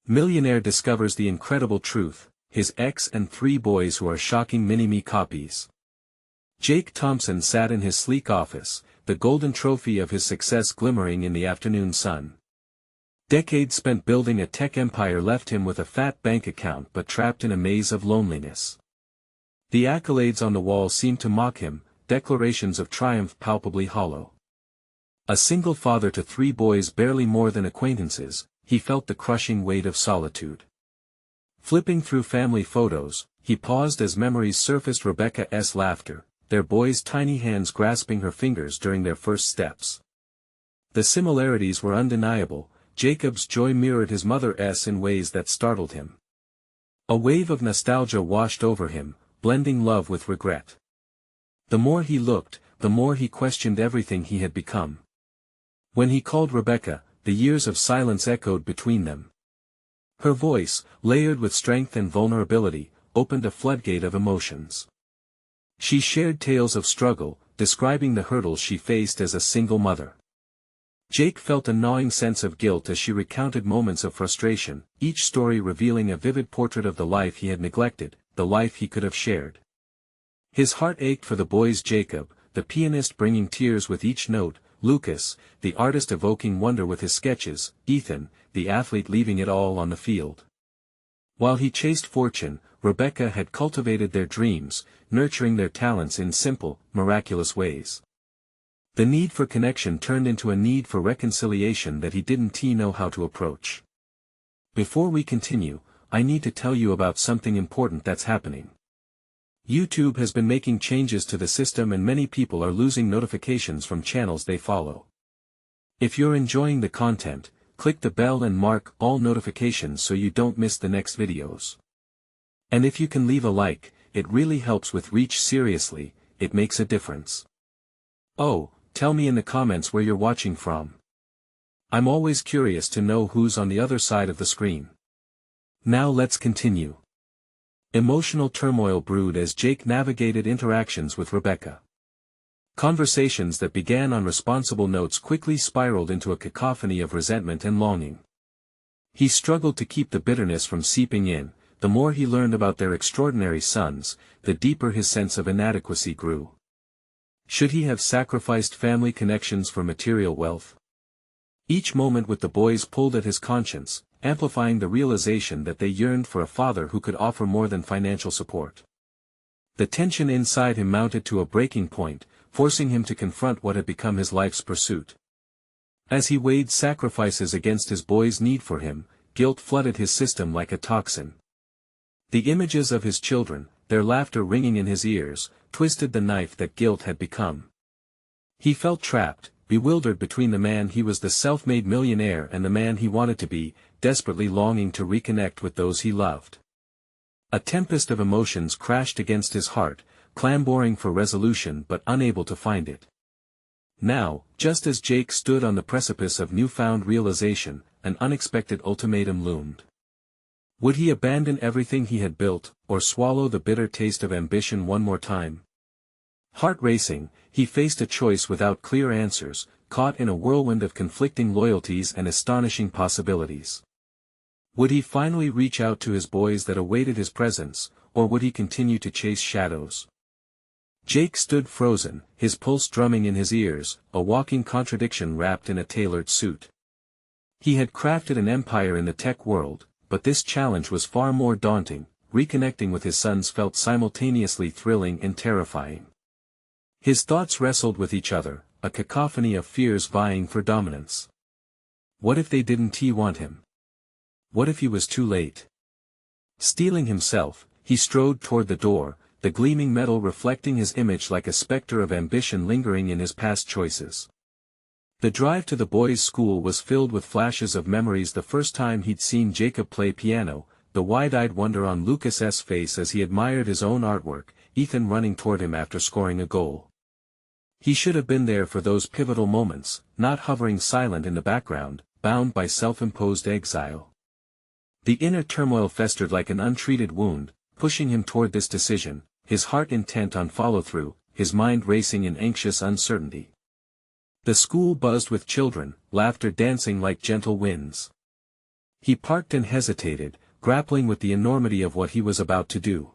Millionaire discovers the incredible truth, his ex and 3 boys who are shocking mini-me copies. Jake Thompson sat in his sleek office, the golden trophy of his success glimmering in the afternoon sun. Decades spent building a tech empire left him with a fat bank account but trapped in a maze of loneliness. The accolades on the wall seemed to mock him, declarations of triumph palpably hollow. A single father to 3 boys barely more than acquaintances, he felt the crushing weight of solitude. Flipping through family photos, he paused as memories surfaced. Rebecca's laughter, their boys' tiny hands grasping her fingers during their first steps. The similarities were undeniable. Jacob's joy mirrored his mother's in ways that startled him. A wave of nostalgia washed over him, blending love with regret. The more he looked, the more he questioned everything he had become. When he called Rebecca, the years of silence echoed between them. Her voice, layered with strength and vulnerability, opened a floodgate of emotions. She shared tales of struggle, describing the hurdles she faced as a single mother. Jake felt a gnawing sense of guilt as she recounted moments of frustration, each story revealing a vivid portrait of the life he had neglected, the life he could have shared. His heart ached for the boys: Jacob, the pianist bringing tears with each note; Lucas, the artist evoking wonder with his sketches; Ethan, the athlete leaving it all on the field. While he chased fortune, Rebecca had cultivated their dreams, nurturing their talents in simple, miraculous ways. The need for connection turned into a need for reconciliation that he didn't know how to approach. Before we continue, I need to tell you about something important that's happening. YouTube has been making changes to the system and many people are losing notifications from channels they follow. If you're enjoying the content, click the bell and mark all notifications so you don't miss the next videos. And if you can leave a like, it really helps with reach. Seriously, it makes a difference. Oh, tell me in the comments where you're watching from. I'm always curious to know who's on the other side of the screen. Now let's continue. Emotional turmoil brewed as Jake navigated interactions with Rebecca. Conversations that began on responsible notes quickly spiraled into a cacophony of resentment and longing. He struggled to keep the bitterness from seeping in. The more he learned about their extraordinary sons, the deeper his sense of inadequacy grew. Should he have sacrificed family connections for material wealth? Each moment with the boys pulled at his conscience, amplifying the realization that they yearned for a father who could offer more than financial support. The tension inside him mounted to a breaking point, forcing him to confront what had become his life's pursuit. As he weighed sacrifices against his boys' need for him, guilt flooded his system like a toxin. The images of his children, their laughter ringing in his ears, twisted the knife that guilt had become. He felt trapped, bewildered between the man he was, the self-made millionaire, and the man he wanted to be, desperately longing to reconnect with those he loved. A tempest of emotions crashed against his heart, clamoring for resolution but unable to find it. Now, just as Jake stood on the precipice of newfound realization, an unexpected ultimatum loomed. Would he abandon everything he had built, or swallow the bitter taste of ambition one more time? Heart racing, he faced a choice without clear answers, caught in a whirlwind of conflicting loyalties and astonishing possibilities. Would he finally reach out to his boys that awaited his presence, or would he continue to chase shadows? Jake stood frozen, his pulse drumming in his ears, a walking contradiction wrapped in a tailored suit. He had crafted an empire in the tech world, but this challenge was far more daunting. Reconnecting with his sons felt simultaneously thrilling and terrifying. His thoughts wrestled with each other, a cacophony of fears vying for dominance. What if they didn't want him? What if he was too late? Steeling himself, he strode toward the door, the gleaming metal reflecting his image like a specter of ambition lingering in his past choices. The drive to the boys' school was filled with flashes of memories: the first time he'd seen Jacob play piano, the wide-eyed wonder on Lucas's face as he admired his own artwork, Ethan running toward him after scoring a goal. He should have been there for those pivotal moments, not hovering silent in the background, bound by self-imposed exile. The inner turmoil festered like an untreated wound, pushing him toward this decision, his heart intent on follow-through, his mind racing in anxious uncertainty. The school buzzed with children, laughter dancing like gentle winds. He parked and hesitated, grappling with the enormity of what he was about to do.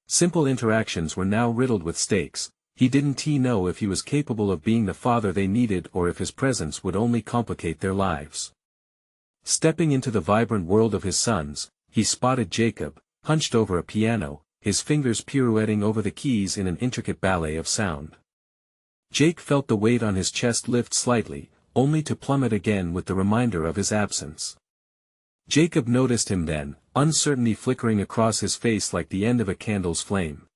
Simple interactions were now riddled with stakes. He didn't know if he was capable of being the father they needed or if his presence would only complicate their lives. Stepping into the vibrant world of his sons, he spotted Jacob, hunched over a piano, his fingers pirouetting over the keys in an intricate ballet of sound. Jake felt the weight on his chest lift slightly, only to plummet again with the reminder of his absence. Jacob noticed him then, uncertainty flickering across his face like the end of a candle's flame.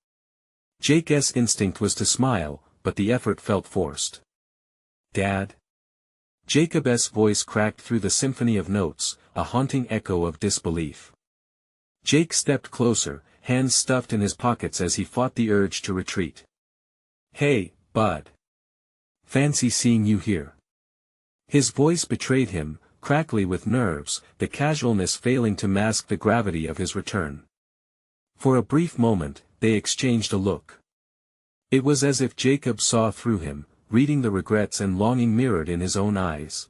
Jake's instinct was to smile, but the effort felt forced. "Dad?" Jacob's voice cracked through the symphony of notes, a haunting echo of disbelief. Jake stepped closer, hands stuffed in his pockets as he fought the urge to retreat. "Hey, bud. Fancy seeing you here." His voice betrayed him, crackly with nerves, the casualness failing to mask the gravity of his return. For a brief moment, they exchanged a look. It was as if Jacob saw through him, reading the regrets and longing mirrored in his own eyes.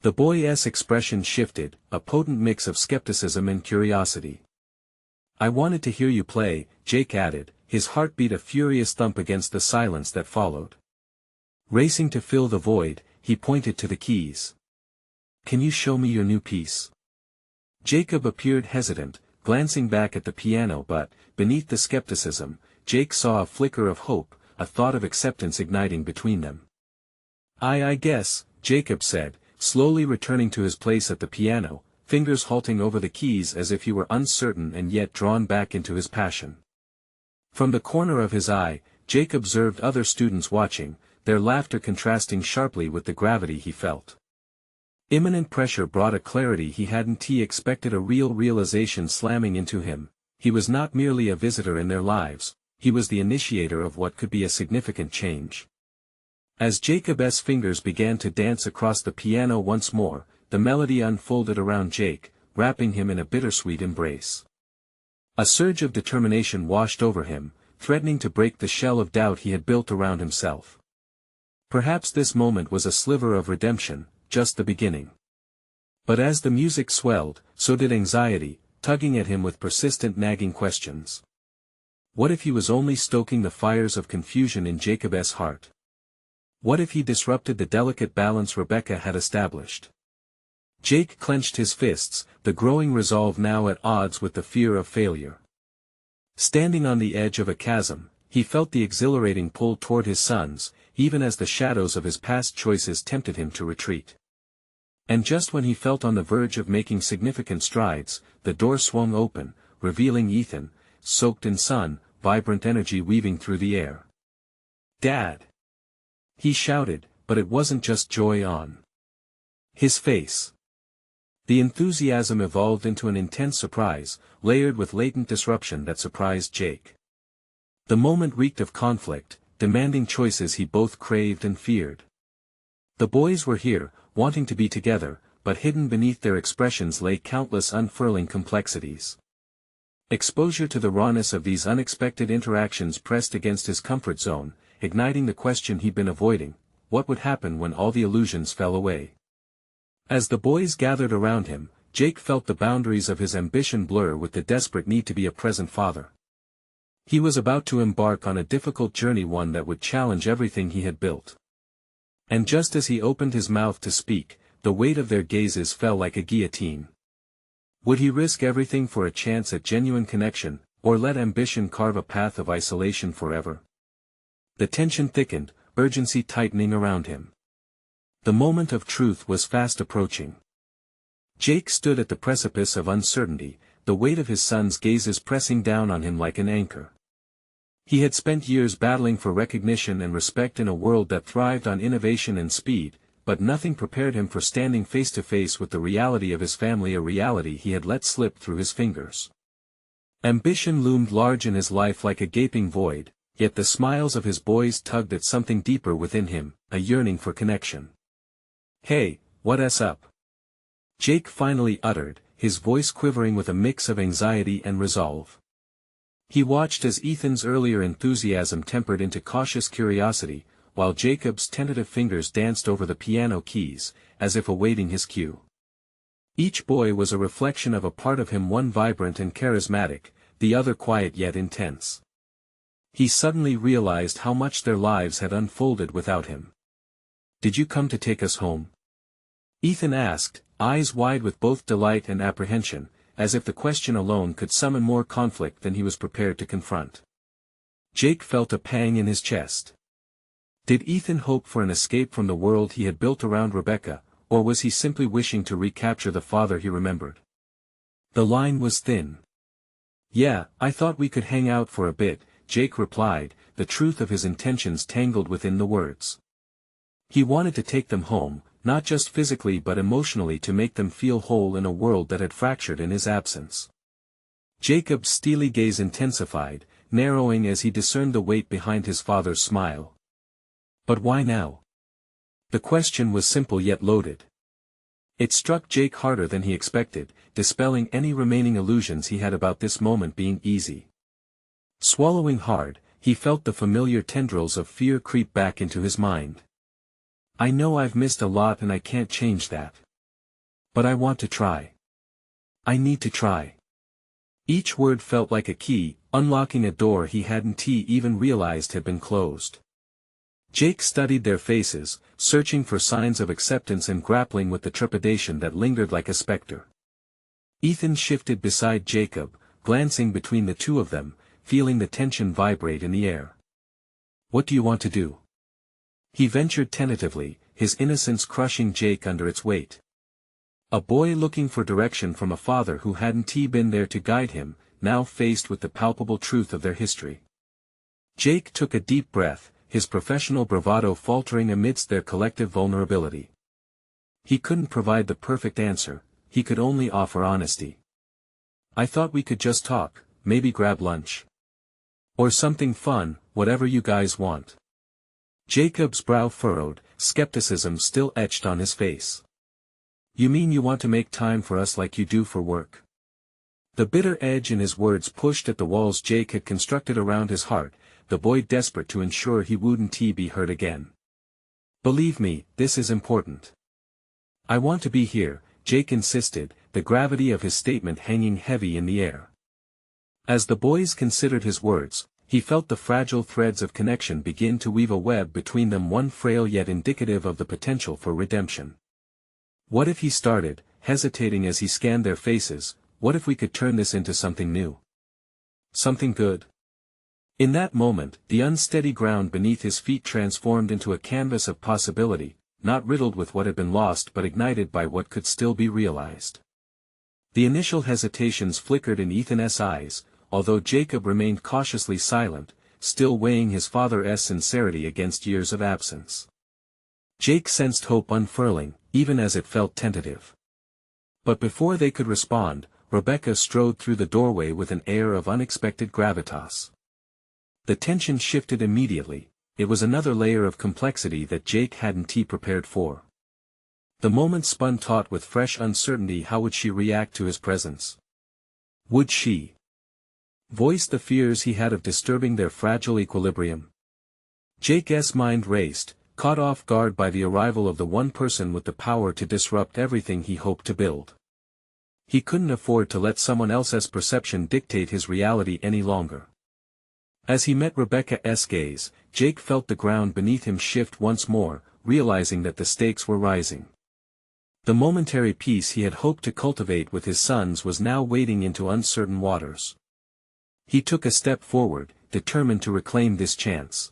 The boy's expression shifted, a potent mix of skepticism and curiosity. "I wanted to hear you play," Jake added, his heart beat a furious thump against the silence that followed. Racing to fill the void, he pointed to the keys. "Can you show me your new piece?" Jacob appeared hesitant, glancing back at the piano, but, beneath the skepticism, Jake saw a flicker of hope, a thought of acceptance igniting between them. I guess," Jacob said, slowly returning to his place at the piano, fingers halting over the keys as if he were uncertain and yet drawn back into his passion. From the corner of his eye, Jake observed other students watching, their laughter contrasting sharply with the gravity he felt. Imminent pressure brought a clarity he hadn't expected, a real realization slamming into him. He was not merely a visitor in their lives, he was the initiator of what could be a significant change. As Jacob's fingers began to dance across the piano once more, the melody unfolded around Jake, wrapping him in a bittersweet embrace. A surge of determination washed over him, threatening to break the shell of doubt he had built around himself. Perhaps this moment was a sliver of redemption, just the beginning. But as the music swelled, so did anxiety, tugging at him with persistent nagging questions. What if he was only stoking the fires of confusion in Jacob's heart? What if he disrupted the delicate balance Rebecca had established? Jake clenched his fists, the growing resolve now at odds with the fear of failure. Standing on the edge of a chasm, he felt the exhilarating pull toward his sons, even as the shadows of his past choices tempted him to retreat. And just when he felt on the verge of making significant strides, the door swung open, revealing Ethan, soaked in sun, vibrant energy weaving through the air. "Dad!" he shouted, but it wasn't just joy on his face. The enthusiasm evolved into an intense surprise, layered with latent disruption that surprised Jake. The moment reeked of conflict, demanding choices he both craved and feared. The boys were here, wanting to be together, but hidden beneath their expressions lay countless unfurling complexities. Exposure to the rawness of these unexpected interactions pressed against his comfort zone, igniting the question he'd been avoiding: what would happen when all the illusions fell away? As the boys gathered around him, Jake felt the boundaries of his ambition blur with the desperate need to be a present father. He was about to embark on a difficult journey, one that would challenge everything he had built. And just as he opened his mouth to speak, the weight of their gazes fell like a guillotine. Would he risk everything for a chance at genuine connection, or let ambition carve a path of isolation forever? The tension thickened, urgency tightening around him. The moment of truth was fast approaching. Jake stood at the precipice of uncertainty, the weight of his son's gazes pressing down on him like an anchor. He had spent years battling for recognition and respect in a world that thrived on innovation and speed, but nothing prepared him for standing face to face with the reality of his family, a reality he had let slip through his fingers. Ambition loomed large in his life like a gaping void, yet the smiles of his boys tugged at something deeper within him, a yearning for connection. "Hey, what's up?" Jake finally uttered, his voice quivering with a mix of anxiety and resolve. He watched as Ethan's earlier enthusiasm tempered into cautious curiosity, while Jacob's tentative fingers danced over the piano keys, as if awaiting his cue. Each boy was a reflection of a part of him, one vibrant and charismatic, the other quiet yet intense. He suddenly realized how much their lives had unfolded without him. "Did you come to take us home?" Ethan asked, eyes wide with both delight and apprehension, as if the question alone could summon more conflict than he was prepared to confront. Jake felt a pang in his chest. Did Ethan hope for an escape from the world he had built around Rebecca, or was he simply wishing to recapture the father he remembered? The line was thin. "Yeah, I thought we could hang out for a bit," Jake replied, the truth of his intentions tangled within the words. He wanted to take them home, not just physically but emotionally, to make them feel whole in a world that had fractured in his absence. Jacob's steely gaze intensified, narrowing as he discerned the weight behind his father's smile. But why now? The question was simple yet loaded. It struck Jake harder than he expected, dispelling any remaining illusions he had about this moment being easy. Swallowing hard, he felt the familiar tendrils of fear creep back into his mind. "I know I've missed a lot and I can't change that. But I want to try. I need to try." Each word felt like a key, unlocking a door he hadn't even realized had been closed. Jake studied their faces, searching for signs of acceptance and grappling with the trepidation that lingered like a specter. Ethan shifted beside Jacob, glancing between the two of them, feeling the tension vibrate in the air. "What do you want to do?" he ventured tentatively, his innocence crushing Jake under its weight. A boy looking for direction from a father who hadn't been there to guide him, now faced with the palpable truth of their history. Jake took a deep breath, his professional bravado faltering amidst their collective vulnerability. He couldn't provide the perfect answer, he could only offer honesty. "I thought we could just talk, maybe grab lunch. Or something fun, whatever you guys want." Jacob's brow furrowed, skepticism still etched on his face. "You mean you want to make time for us like you do for work?" The bitter edge in his words pushed at the walls Jake had constructed around his heart, the boy desperate to ensure he wouldn't be hurt again. "Believe me, this is important. I want to be here," Jake insisted, the gravity of his statement hanging heavy in the air. As the boys considered his words, he felt the fragile threads of connection begin to weave a web between them, one frail yet indicative of the potential for redemption. "What if," he started, hesitating as he scanned their faces, "what if we could turn this into something new? Something good?" In that moment, the unsteady ground beneath his feet transformed into a canvas of possibility, not riddled with what had been lost but ignited by what could still be realized. The initial hesitations flickered in Ethan's eyes, although Jacob remained cautiously silent, still weighing his father's sincerity against years of absence. Jake sensed hope unfurling, even as it felt tentative. But before they could respond, Rebecca strode through the doorway with an air of unexpected gravitas. The tension shifted immediately, it was another layer of complexity that Jake hadn't prepared for. The moment spun taut with fresh uncertainty. How would she react to his presence? Would she voice the fears he had of disturbing their fragile equilibrium? Jake's mind raced, caught off guard by the arrival of the one person with the power to disrupt everything he hoped to build. He couldn't afford to let someone else's perception dictate his reality any longer. As he met Rebecca's gaze, Jake felt the ground beneath him shift once more, realizing that the stakes were rising. The momentary peace he had hoped to cultivate with his sons was now wading into uncertain waters. He took a step forward, determined to reclaim this chance.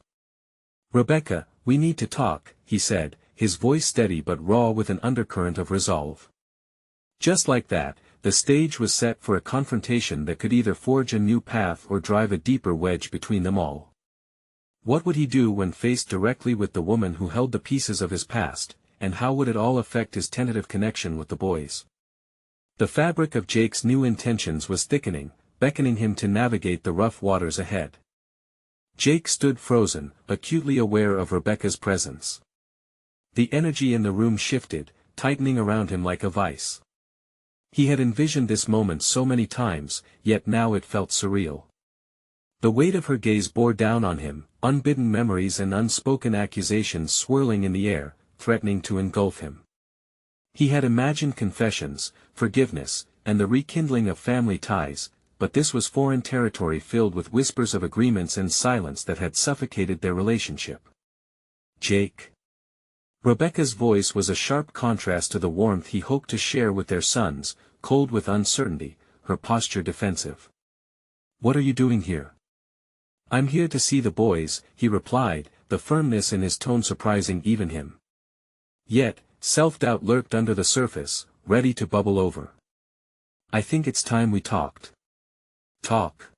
"Rebecca, we need to talk," he said, his voice steady but raw with an undercurrent of resolve. Just like that, the stage was set for a confrontation that could either forge a new path or drive a deeper wedge between them all. What would he do when faced directly with the woman who held the pieces of his past, and how would it all affect his tentative connection with the boys? The fabric of Jake's new intentions was thickening, beckoning him to navigate the rough waters ahead. Jake stood frozen, acutely aware of Rebecca's presence. The energy in the room shifted, tightening around him like a vice. He had envisioned this moment so many times, yet now it felt surreal. The weight of her gaze bore down on him, unbidden memories and unspoken accusations swirling in the air, threatening to engulf him. He had imagined confessions, forgiveness, and the rekindling of family ties, but this was foreign territory filled with whispers of agreements and silence that had suffocated their relationship. Jake. Rebecca's voice was a sharp contrast to the warmth he hoped to share with their sons, cold with uncertainty, her posture defensive. "What are you doing here?" "I'm here to see the boys," he replied, the firmness in his tone surprising even him. Yet, self-doubt lurked under the surface, ready to bubble over. "I think it's time we talked." Talk.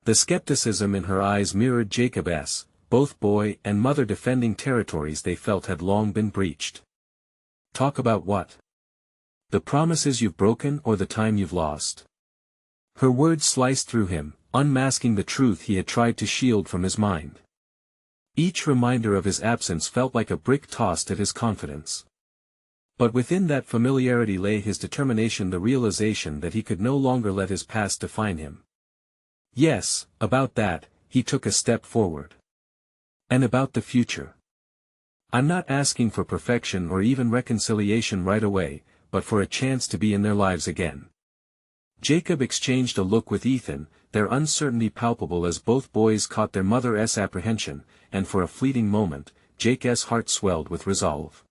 The skepticism in her eyes mirrored Jacob's, both boy and mother defending territories they felt had long been breached. "Talk about what? The promises you've broken or the time you've lost?" Her words sliced through him, unmasking the truth he had tried to shield from his mind. Each reminder of his absence felt like a brick tossed at his confidence. But within that familiarity lay his determination, the realization that he could no longer let his past define him. "Yes, about that," he took a step forward. "And about the future. I'm not asking for perfection or even reconciliation right away, but for a chance to be in their lives again." Jacob exchanged a look with Ethan, their uncertainty palpable as both boys caught their mother's apprehension, and for a fleeting moment, Jake's heart swelled with resolve.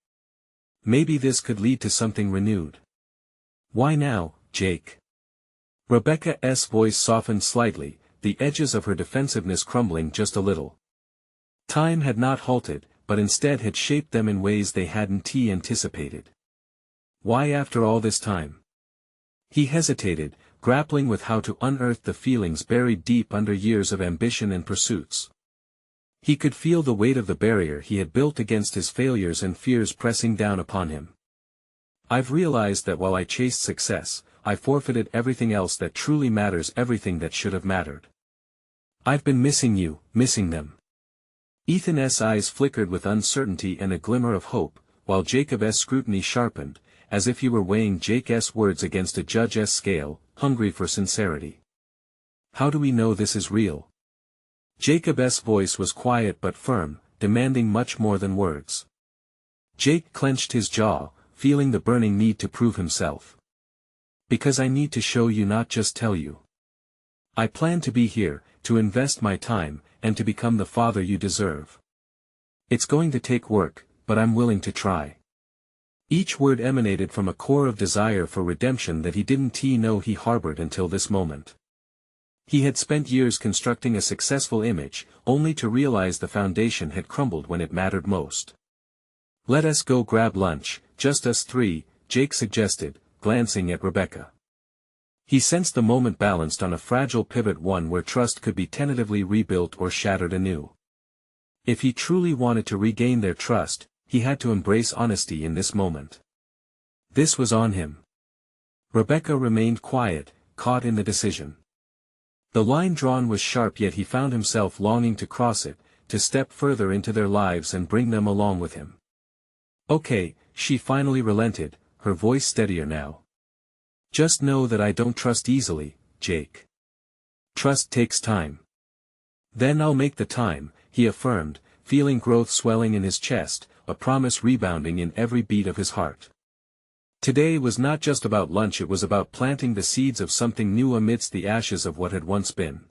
Maybe this could lead to something renewed. "Why now, Jake?" Rebecca's voice softened slightly, the edges of her defensiveness crumbling just a little. Time had not halted, but instead had shaped them in ways they hadn't anticipated. "Why after all this time?" He hesitated, grappling with how to unearth the feelings buried deep under years of ambition and pursuits. He could feel the weight of the barrier he had built against his failures and fears pressing down upon him. "I've realized that while I chased success, I forfeited everything else that truly matters, everything that should have mattered. I've been missing you, missing them." Ethan's eyes flickered with uncertainty and a glimmer of hope, while Jacob's scrutiny sharpened, as if he were weighing Jake's words against a judge's scale, hungry for sincerity. "How do we know this is real?" Jacob's voice was quiet but firm, demanding much more than words. Jake clenched his jaw, feeling the burning need to prove himself. "Because I need to show you, not just tell you. I plan to be here, to invest my time, and to become the father you deserve. It's going to take work, but I'm willing to try." Each word emanated from a core of desire for redemption that he didn't know he harbored until this moment. He had spent years constructing a successful image, only to realize the foundation had crumbled when it mattered most. "Let us go grab lunch, just us three," Jake suggested, glancing at Rebecca. He sensed the moment balanced on a fragile pivot, one where trust could be tentatively rebuilt or shattered anew. If he truly wanted to regain their trust, he had to embrace honesty in this moment. This was on him. Rebecca remained quiet, caught in the decision. The line drawn was sharp, yet he found himself longing to cross it, to step further into their lives and bring them along with him. "Okay," she finally relented, her voice steadier now. "Just know that I don't trust easily, Jake. Trust takes time." "Then I'll make the time," he affirmed, feeling growth swelling in his chest, a promise rebounding in every beat of his heart. Today was not just about lunch, it was about planting the seeds of something new amidst the ashes of what had once been.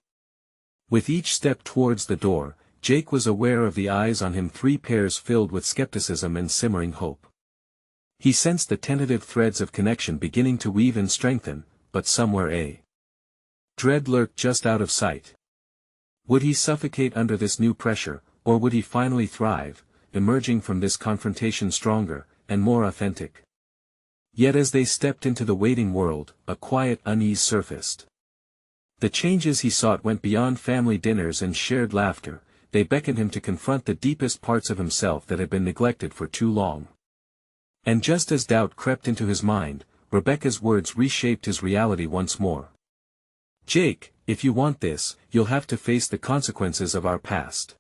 With each step towards the door, Jake was aware of the eyes on him, three pairs filled with skepticism and simmering hope. He sensed the tentative threads of connection beginning to weave and strengthen, but somewhere a dread lurked just out of sight. Would he suffocate under this new pressure, or would he finally thrive, emerging from this confrontation stronger, and more authentic? Yet as they stepped into the waiting world, a quiet unease surfaced. The changes he sought went beyond family dinners and shared laughter, they beckoned him to confront the deepest parts of himself that had been neglected for too long. And just as doubt crept into his mind, Rebecca's words reshaped his reality once more. "Jake, if you want this, you'll have to face the consequences of our past."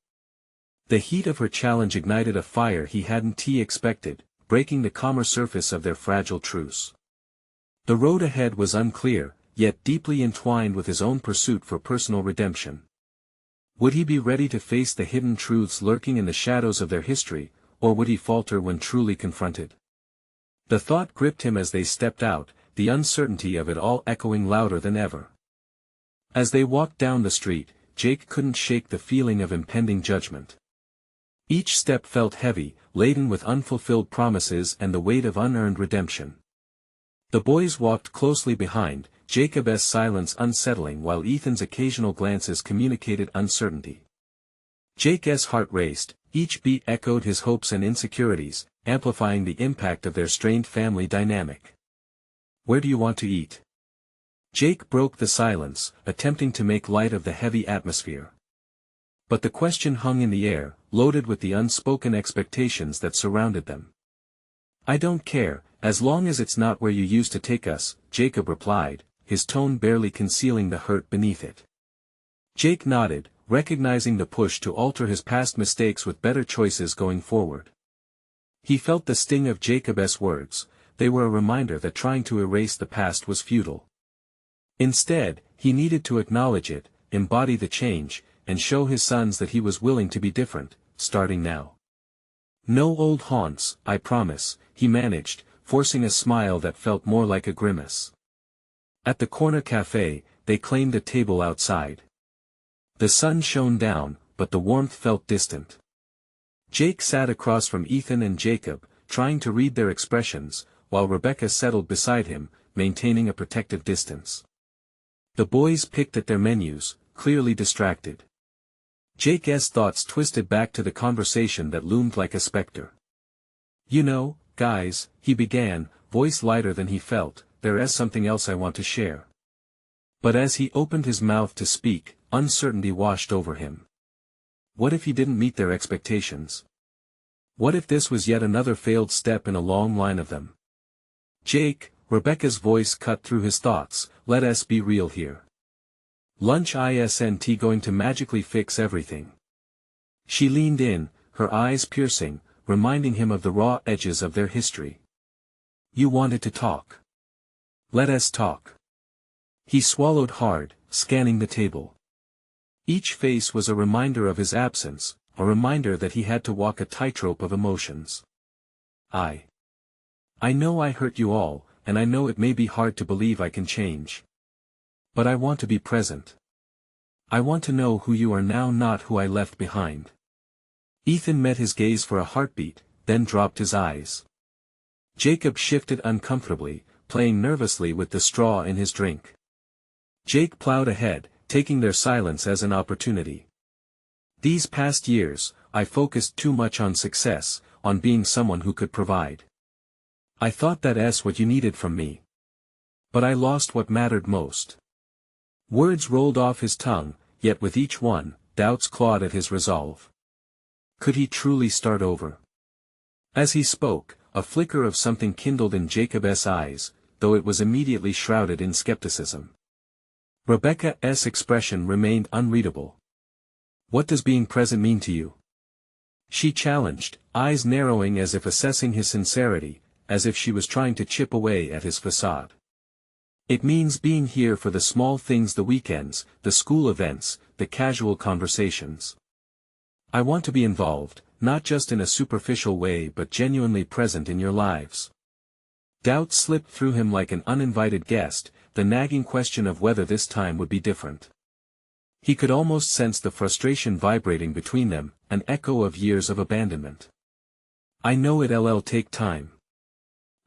The heat of her challenge ignited a fire he hadn't expected, breaking the calmer surface of their fragile truce. The road ahead was unclear, yet deeply entwined with his own pursuit for personal redemption. Would he be ready to face the hidden truths lurking in the shadows of their history, or would he falter when truly confronted? The thought gripped him as they stepped out, the uncertainty of it all echoing louder than ever. As they walked down the street, Jake couldn't shake the feeling of impending judgment. Each step felt heavy, laden with unfulfilled promises and the weight of unearned redemption. The boys walked closely behind, Jacob's silence unsettling while Ethan's occasional glances communicated uncertainty. Jake's heart raced, each beat echoed his hopes and insecurities, amplifying the impact of their strained family dynamic. "Where do you want to eat?" Jake broke the silence, attempting to make light of the heavy atmosphere. But the question hung in the air, loaded with the unspoken expectations that surrounded them. "I don't care, as long as it's not where you used to take us," Jacob replied, his tone barely concealing the hurt beneath it. Jake nodded, recognizing the push to alter his past mistakes with better choices going forward. He felt the sting of Jacob's words. They were a reminder that trying to erase the past was futile. Instead, he needed to acknowledge it, embody the change, and show his sons that he was willing to be different, starting now. "No old haunts, I promise," he managed, forcing a smile that felt more like a grimace. At the corner cafe, they claimed a table outside. The sun shone down, but the warmth felt distant. Jake sat across from Ethan and Jacob, trying to read their expressions, while Rebecca settled beside him, maintaining a protective distance. The boys picked at their menus, clearly distracted. Jake's thoughts twisted back to the conversation that loomed like a specter. "You know, guys," he began, voice lighter than he felt, "there is something else I want to share." But as he opened his mouth to speak, uncertainty washed over him. What if he didn't meet their expectations? What if this was yet another failed step in a long line of them? "Jake," Rebecca's voice cut through his thoughts, "let us be real here. Lunch isn't going to magically fix everything." She leaned in, her eyes piercing, reminding him of the raw edges of their history. "You wanted to talk. Let us talk." He swallowed hard, scanning the table. Each face was a reminder of his absence, a reminder that he had to walk a tightrope of emotions. I know I hurt you all, and I know it may be hard to believe I can change. But I want to be present. I want to know who you are now, not who I left behind." Ethan met his gaze for a heartbeat, then dropped his eyes. Jacob shifted uncomfortably, playing nervously with the straw in his drink. Jake plowed ahead, taking their silence as an opportunity. "These past years, I focused too much on success, on being someone who could provide. I thought that's what you needed from me. But I lost what mattered most." Words rolled off his tongue, yet with each one, doubts clawed at his resolve. Could he truly start over? As he spoke, a flicker of something kindled in Jacob's eyes, though it was immediately shrouded in skepticism. Rebecca's expression remained unreadable. "What does being present mean to you?" she challenged, eyes narrowing as if assessing his sincerity, as if she was trying to chip away at his facade. "It means being here for the small things, the weekends, the school events, the casual conversations. I want to be involved, not just in a superficial way but genuinely present in your lives." Doubt slipped through him like an uninvited guest, the nagging question of whether this time would be different. He could almost sense the frustration vibrating between them, an echo of years of abandonment. "I know it'll take time.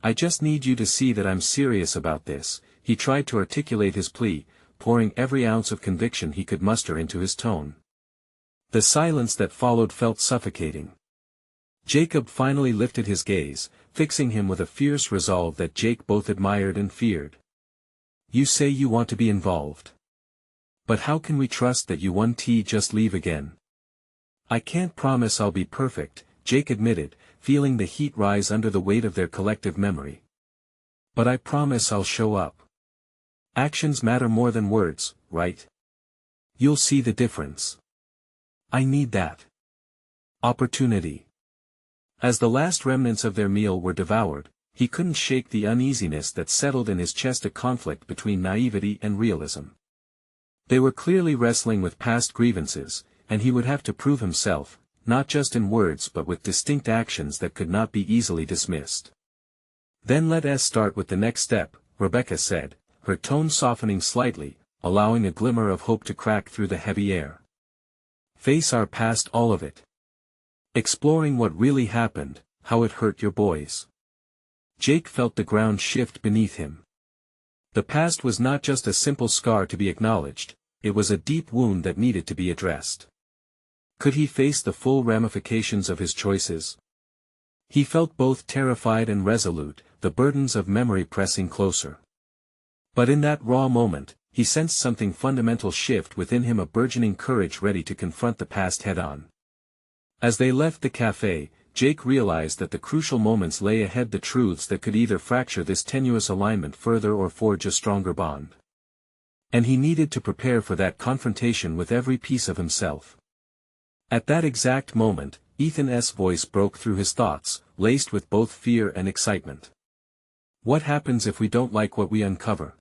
I just need you to see that I'm serious about this," he tried to articulate his plea, pouring every ounce of conviction he could muster into his tone. The silence that followed felt suffocating. Jacob finally lifted his gaze, fixing him with a fierce resolve that Jake both admired and feared. "You say you want to be involved. But how can we trust that you won't just leave again?" "I can't promise I'll be perfect," Jake admitted, feeling the heat rise under the weight of their collective memory. "But I promise I'll show up. Actions matter more than words, right? You'll see the difference. I need that opportunity." As the last remnants of their meal were devoured, he couldn't shake the uneasiness that settled in his chest, a conflict between naivety and realism. They were clearly wrestling with past grievances, and he would have to prove himself, not just in words but with distinct actions that could not be easily dismissed. Then let us start with the next step, Rebecca said, her tone softening slightly, allowing a glimmer of hope to crack through the heavy air. Face our past, all of it. Exploring what really happened, how it hurt your boys. Jake felt the ground shift beneath him. The past was not just a simple scar to be acknowledged, it was a deep wound that needed to be addressed. Could he face the full ramifications of his choices? He felt both terrified and resolute, the burdens of memory pressing closer. But in that raw moment, he sensed something fundamental shift within him, a burgeoning courage ready to confront the past head-on. As they left the cafe, Jake realized that the crucial moments lay ahead, the truths that could either fracture this tenuous alignment further or forge a stronger bond. And he needed to prepare for that confrontation with every piece of himself. At that exact moment, Ethan's voice broke through his thoughts, laced with both fear and excitement. What happens if we don't like what we uncover?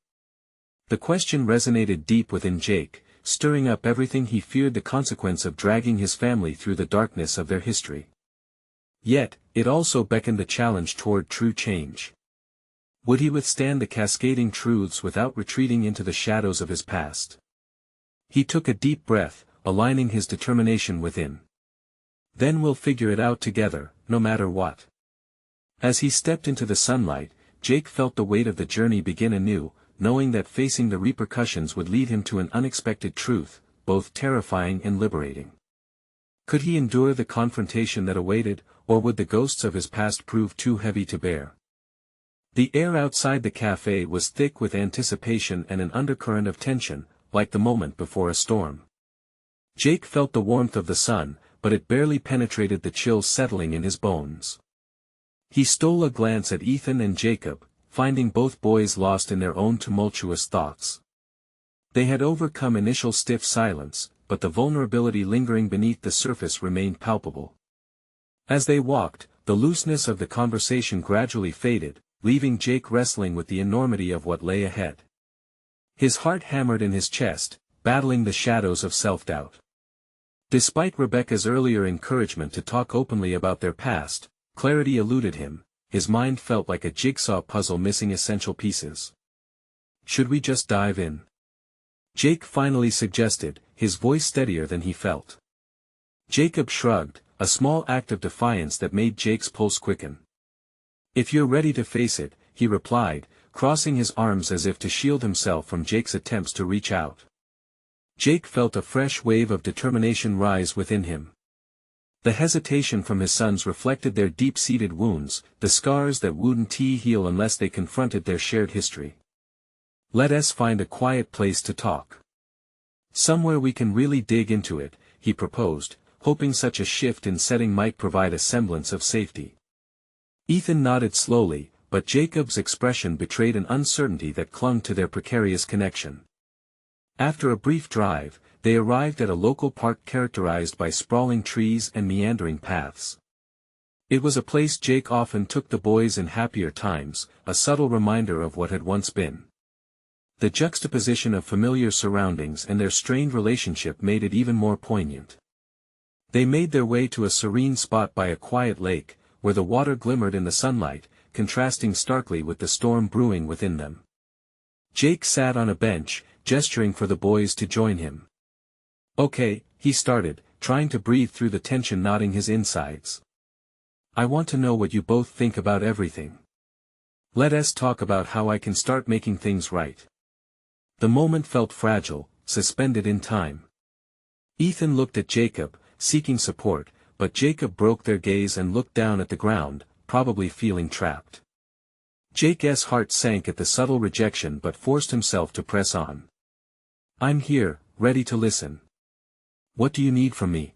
The question resonated deep within Jake, stirring up everything he feared, the consequence of dragging his family through the darkness of their history. Yet, it also beckoned a challenge toward true change. Would he withstand the cascading truths without retreating into the shadows of his past? He took a deep breath, aligning his determination within. Then we'll figure it out together, no matter what. As he stepped into the sunlight, Jake felt the weight of the journey begin anew, knowing that facing the repercussions would lead him to an unexpected truth, both terrifying and liberating. Could he endure the confrontation that awaited, or would the ghosts of his past prove too heavy to bear? The air outside the cafe was thick with anticipation and an undercurrent of tension, like the moment before a storm. Jake felt the warmth of the sun, but it barely penetrated the chills settling in his bones. He stole a glance at Ethan and Jacob, finding both boys lost in their own tumultuous thoughts. They had overcome initial stiff silence, but the vulnerability lingering beneath the surface remained palpable. As they walked, the looseness of the conversation gradually faded, leaving Jake wrestling with the enormity of what lay ahead. His heart hammered in his chest, battling the shadows of self-doubt. Despite Rebecca's earlier encouragement to talk openly about their past, clarity eluded him. His mind felt like a jigsaw puzzle missing essential pieces. Should we just dive in? Jake finally suggested, his voice steadier than he felt. Jacob shrugged, a small act of defiance that made Jake's pulse quicken. If you're ready to face it, he replied, crossing his arms as if to shield himself from Jake's attempts to reach out. Jake felt a fresh wave of determination rise within him. The hesitation from his sons reflected their deep-seated wounds, the scars that wouldn't heal unless they confronted their shared history. Let us find a quiet place to talk. Somewhere we can really dig into it, he proposed, hoping such a shift in setting might provide a semblance of safety. Ethan nodded slowly, but Jacob's expression betrayed an uncertainty that clung to their precarious connection. After a brief drive, they arrived at a local park characterized by sprawling trees and meandering paths. It was a place Jake often took the boys in happier times, a subtle reminder of what had once been. The juxtaposition of familiar surroundings and their strained relationship made it even more poignant. They made their way to a serene spot by a quiet lake, where the water glimmered in the sunlight, contrasting starkly with the storm brewing within them. Jake sat on a bench, gesturing for the boys to join him. Okay, he started, trying to breathe through the tension knotting his insides. I want to know what you both think about everything. Let us talk about how I can start making things right. The moment felt fragile, suspended in time. Ethan looked at Jacob, seeking support, but Jacob broke their gaze and looked down at the ground, probably feeling trapped. Jake's heart sank at the subtle rejection but forced himself to press on. I'm here, ready to listen. What do you need from me?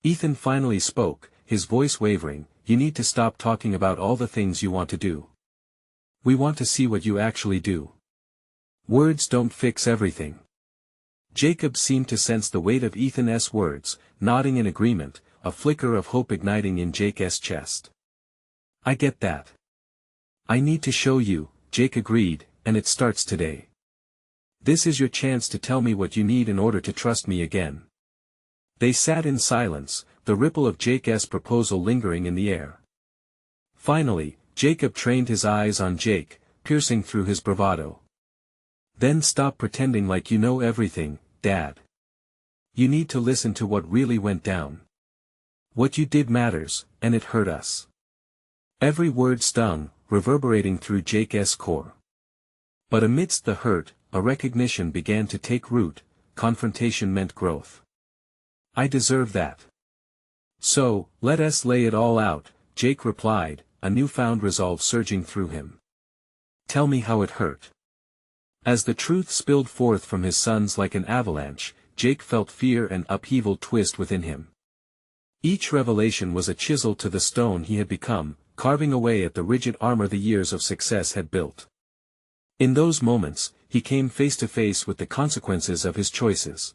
Ethan finally spoke, his voice wavering. You need to stop talking about all the things you want to do. We want to see what you actually do. Words don't fix everything. Jacob seemed to sense the weight of Ethan's words, nodding in agreement, a flicker of hope igniting in Jake's chest. I get that. I need to show you, Jake agreed, and it starts today. This is your chance to tell me what you need in order to trust me again. They sat in silence, the ripple of Jake's proposal lingering in the air. Finally, Jacob trained his eyes on Jake, piercing through his bravado. Then stop pretending like you know everything, Dad. You need to listen to what really went down. What you did matters, and it hurt us. Every word stung, reverberating through Jake's core. But amidst the hurt, a recognition began to take root. Confrontation meant growth. I deserve that. So, let us lay it all out, Jake replied, a newfound resolve surging through him. Tell me how it hurt. As the truth spilled forth from his sons like an avalanche, Jake felt fear and upheaval twist within him. Each revelation was a chisel to the stone he had become, carving away at the rigid armor the years of success had built. In those moments, he came face to face with the consequences of his choices.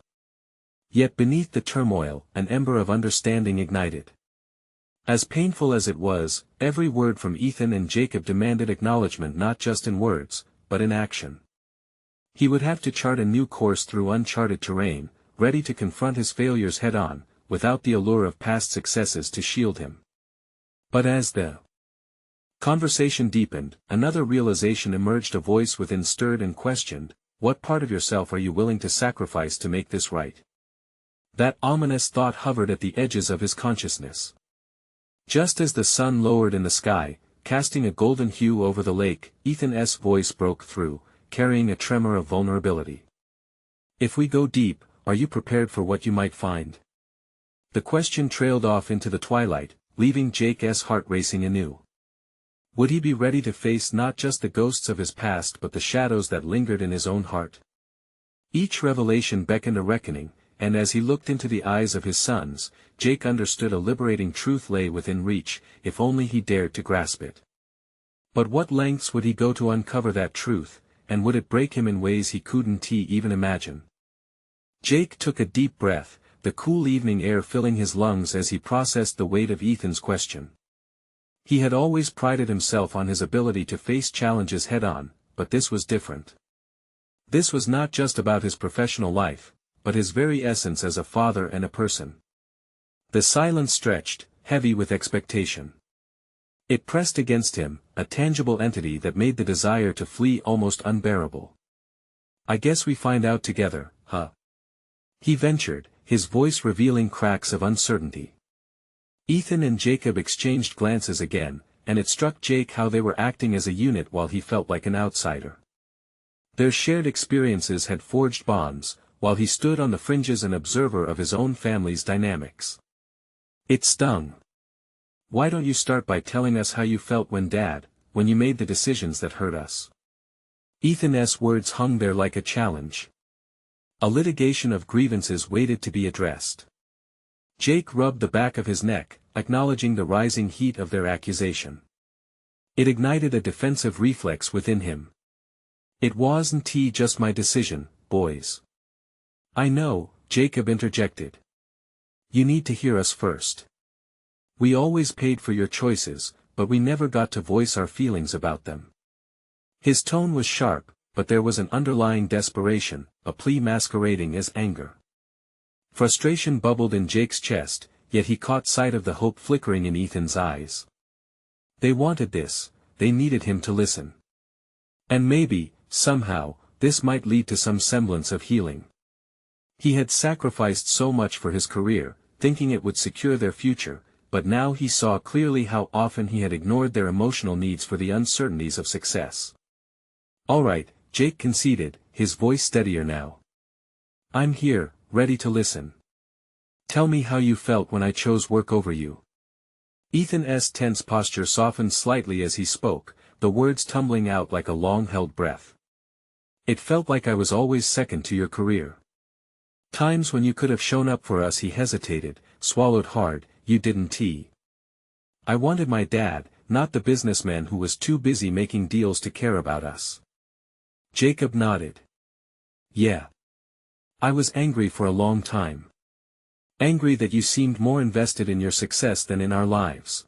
Yet beneath the turmoil, an ember of understanding ignited. As painful as it was, every word from Ethan and Jacob demanded acknowledgement not just in words, but in action. He would have to chart a new course through uncharted terrain, ready to confront his failures head-on, without the allure of past successes to shield him. But as the conversation deepened, another realization emerged. A voice within stirred and questioned, what part of yourself are you willing to sacrifice to make this right? That ominous thought hovered at the edges of his consciousness. Just as the sun lowered in the sky, casting a golden hue over the lake, Ethan's voice broke through, carrying a tremor of vulnerability. If we go deep, are you prepared for what you might find? The question trailed off into the twilight, leaving Jake's heart racing anew. Would he be ready to face not just the ghosts of his past but the shadows that lingered in his own heart? Each revelation beckoned a reckoning, and as he looked into the eyes of his sons, Jake understood a liberating truth lay within reach, if only he dared to grasp it. But what lengths would he go to uncover that truth, and would it break him in ways he couldn't even imagine? Jake took a deep breath, the cool evening air filling his lungs as he processed the weight of Ethan's question. He had always prided himself on his ability to face challenges head-on, but this was different. This was not just about his professional life, but his very essence as a father and a person. The silence stretched, heavy with expectation. It pressed against him, a tangible entity that made the desire to flee almost unbearable. I guess we find out together, huh? He ventured, his voice revealing cracks of uncertainty. Ethan and Jacob exchanged glances again, and it struck Jake how they were acting as a unit while he felt like an outsider. Their shared experiences had forged bonds, while he stood on the fringes an observer of his own family's dynamics. It stung. Why don't you start by telling us how you felt when you made the decisions that hurt us? Ethan's words hung there like a challenge. A litigation of grievances waited to be addressed. Jake rubbed the back of his neck, acknowledging the rising heat of their accusation. It ignited a defensive reflex within him. It wasn't just my decision, boys. I know, Jacob interjected. You need to hear us first. We always paid for your choices, but we never got to voice our feelings about them. His tone was sharp, but there was an underlying desperation, a plea masquerading as anger. Frustration bubbled in Jake's chest, yet he caught sight of the hope flickering in Ethan's eyes. They wanted this, they needed him to listen. And maybe, somehow, this might lead to some semblance of healing. He had sacrificed so much for his career, thinking it would secure their future, but now he saw clearly how often he had ignored their emotional needs for the uncertainties of success. All right, Jake conceded, his voice steadier now. I'm here, ready to listen. Tell me how you felt when I chose work over you. Ethan's tense posture softened slightly as he spoke, the words tumbling out like a long-held breath. It felt like I was always second to your career. Times when you could have shown up for us. He hesitated, swallowed hard. You didn't. I wanted my dad, not the businessman who was too busy making deals to care about us. Jacob nodded. Yeah. I was angry for a long time. Angry that you seemed more invested in your success than in our lives.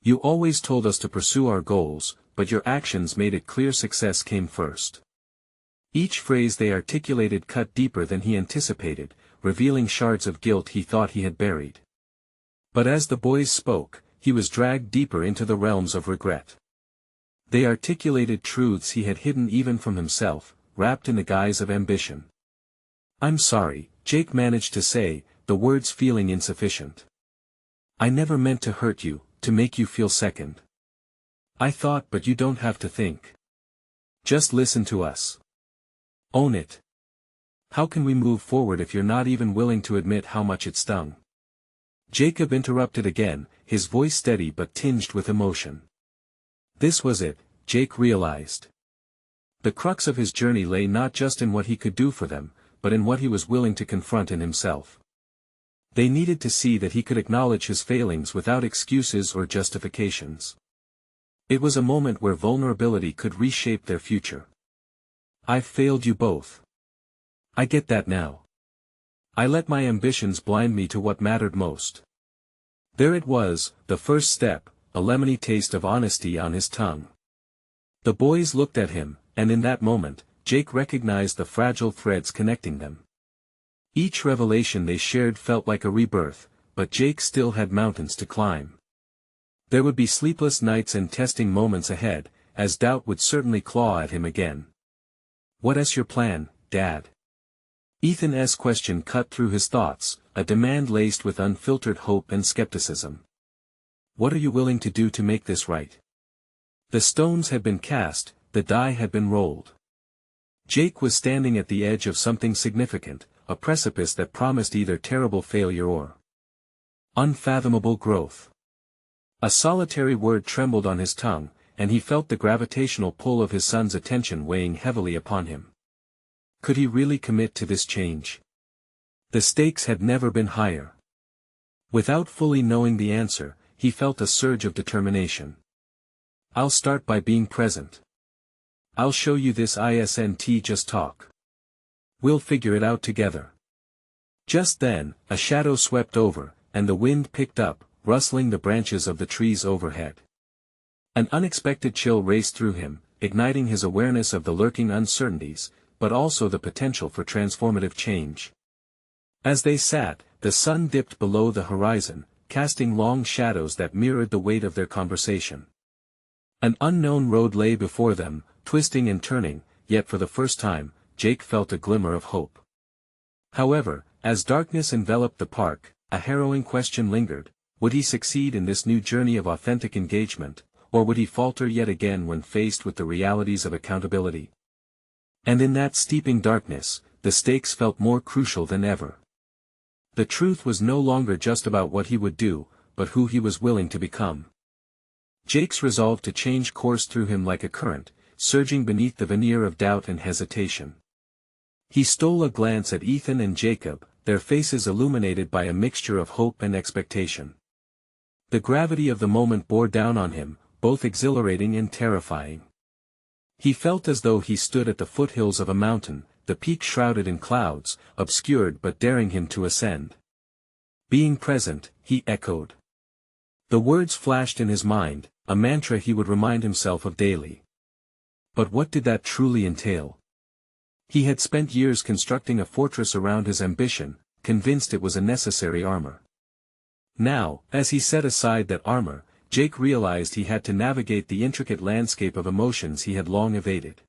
You always told us to pursue our goals, but your actions made it clear success came first. Each phrase they articulated cut deeper than he anticipated, revealing shards of guilt he thought he had buried. But as the boys spoke, he was dragged deeper into the realms of regret. They articulated truths he had hidden even from himself, wrapped in the guise of ambition. "I'm sorry," Jake managed to say, the words feeling insufficient. "I never meant to hurt you, to make you feel second. I thought, but you don't have to think. Just listen to us. Own it. How can we move forward if you're not even willing to admit how much it stung?" Jacob interrupted again, his voice steady but tinged with emotion. This was it, Jake realized. The crux of his journey lay not just in what he could do for them, but in what he was willing to confront in himself. They needed to see that he could acknowledge his failings without excuses or justifications. It was a moment where vulnerability could reshape their future. "I've failed you both. I get that now. I let my ambitions blind me to what mattered most." There it was, the first step, a lemony taste of honesty on his tongue. The boys looked at him, and in that moment, Jake recognized the fragile threads connecting them. Each revelation they shared felt like a rebirth, but Jake still had mountains to climb. There would be sleepless nights and testing moments ahead, as doubt would certainly claw at him again. "What's your plan, Dad?" Ethan's question cut through his thoughts, a demand laced with unfiltered hope and skepticism. "What are you willing to do to make this right?" The stones had been cast, the die had been rolled. Jake was standing at the edge of something significant, a precipice that promised either terrible failure or unfathomable growth. A solitary word trembled on his tongue, and he felt the gravitational pull of his son's attention weighing heavily upon him. Could he really commit to this change? The stakes had never been higher. Without fully knowing the answer, he felt a surge of determination. "I'll start by being present. I'll show you this isn't just talk. We'll figure it out together." Just then, a shadow swept over, and the wind picked up, rustling the branches of the trees overhead. An unexpected chill raced through him, igniting his awareness of the lurking uncertainties, but also the potential for transformative change. As they sat, the sun dipped below the horizon, casting long shadows that mirrored the weight of their conversation. An unknown road lay before them, twisting and turning, yet for the first time, Jake felt a glimmer of hope. However, as darkness enveloped the park, a harrowing question lingered: would he succeed in this new journey of authentic engagement, or would he falter yet again when faced with the realities of accountability? And in that steeping darkness, the stakes felt more crucial than ever. The truth was no longer just about what he would do, but who he was willing to become. Jake's resolve to change coursed through him like a current, surging beneath the veneer of doubt and hesitation. He stole a glance at Ethan and Jacob, their faces illuminated by a mixture of hope and expectation. The gravity of the moment bore down on him, both exhilarating and terrifying. He felt as though he stood at the foothills of a mountain, the peak shrouded in clouds, obscured but daring him to ascend. "Being present," he echoed. The words flashed in his mind, a mantra he would remind himself of daily. But what did that truly entail? He had spent years constructing a fortress around his ambition, convinced it was a necessary armor. Now, as he set aside that armor, Jake realized he had to navigate the intricate landscape of emotions he had long evaded.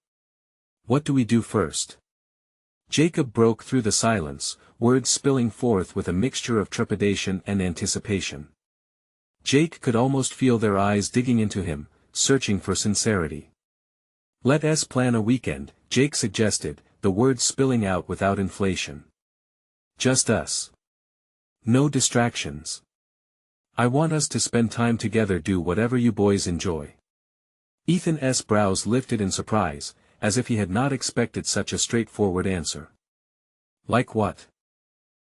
"What do we do first?" Jacob broke through the silence, words spilling forth with a mixture of trepidation and anticipation. Jake could almost feel their eyes digging into him, searching for sincerity. "Let's plan a weekend," Jake suggested, the words spilling out without inflation. "Just us. No distractions. I want us to spend time together, do whatever you boys enjoy." Ethan's brows lifted in surprise, as if he had not expected such a straightforward answer. "Like what?"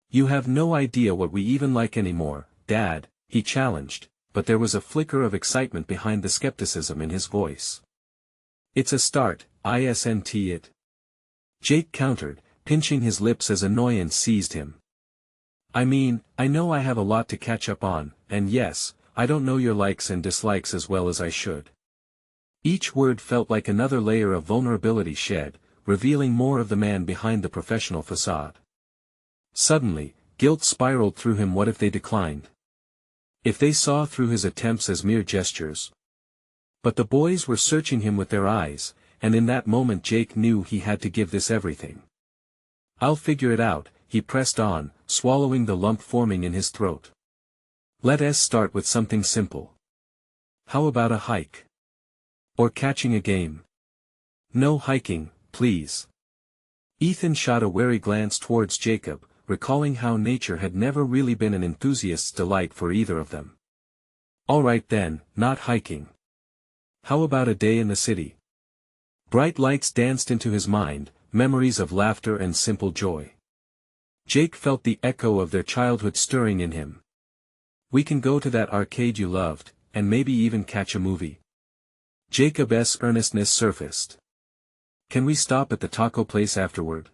"You have no idea what we even like anymore, Dad," he challenged, but there was a flicker of excitement behind the skepticism in his voice. "It's a start, isn't it?" Jake countered, pinching his lips as annoyance seized him. "I mean, I know I have a lot to catch up on, and yes, I don't know your likes and dislikes as well as I should." Each word felt like another layer of vulnerability shed, revealing more of the man behind the professional facade. Suddenly, guilt spiraled through him. What if they declined? If they saw through his attempts as mere gestures. But the boys were searching him with their eyes, and in that moment Jake knew he had to give this everything. "I'll figure it out," he pressed on, swallowing the lump forming in his throat. "Let us start with something simple. How about a hike? Or catching a game?" "No hiking, please." Ethan shot a wary glance towards Jacob, recalling how nature had never really been an enthusiast's delight for either of them. "All right then, not hiking. How about a day in the city?" Bright lights danced into his mind, memories of laughter and simple joy. Jake felt the echo of their childhood stirring in him. "We can go to that arcade you loved, and maybe even catch a movie." Jacob's earnestness surfaced. "Can we stop at the taco place afterward?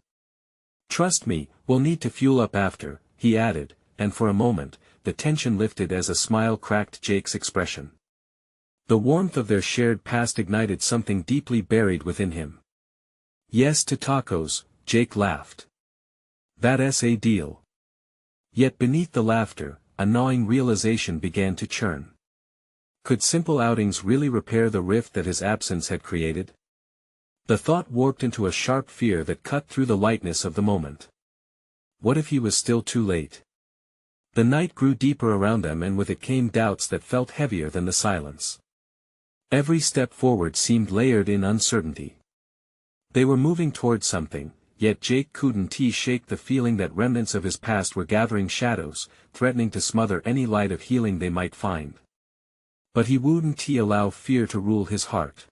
Trust me, we'll need to fuel up after," he added, and for a moment, the tension lifted as a smile cracked Jake's expression. The warmth of their shared past ignited something deeply buried within him. "Yes to tacos," Jake laughed. "That's a deal." Yet beneath the laughter, a gnawing realization began to churn. Could simple outings really repair the rift that his absence had created? The thought warped into a sharp fear that cut through the lightness of the moment. What if he was still too late? The night grew deeper around them, and with it came doubts that felt heavier than the silence. Every step forward seemed layered in uncertainty. They were moving towards something, yet Jake couldn't shake the feeling that remnants of his past were gathering shadows, threatening to smother any light of healing they might find. But he wouldn't allow fear to rule his heart.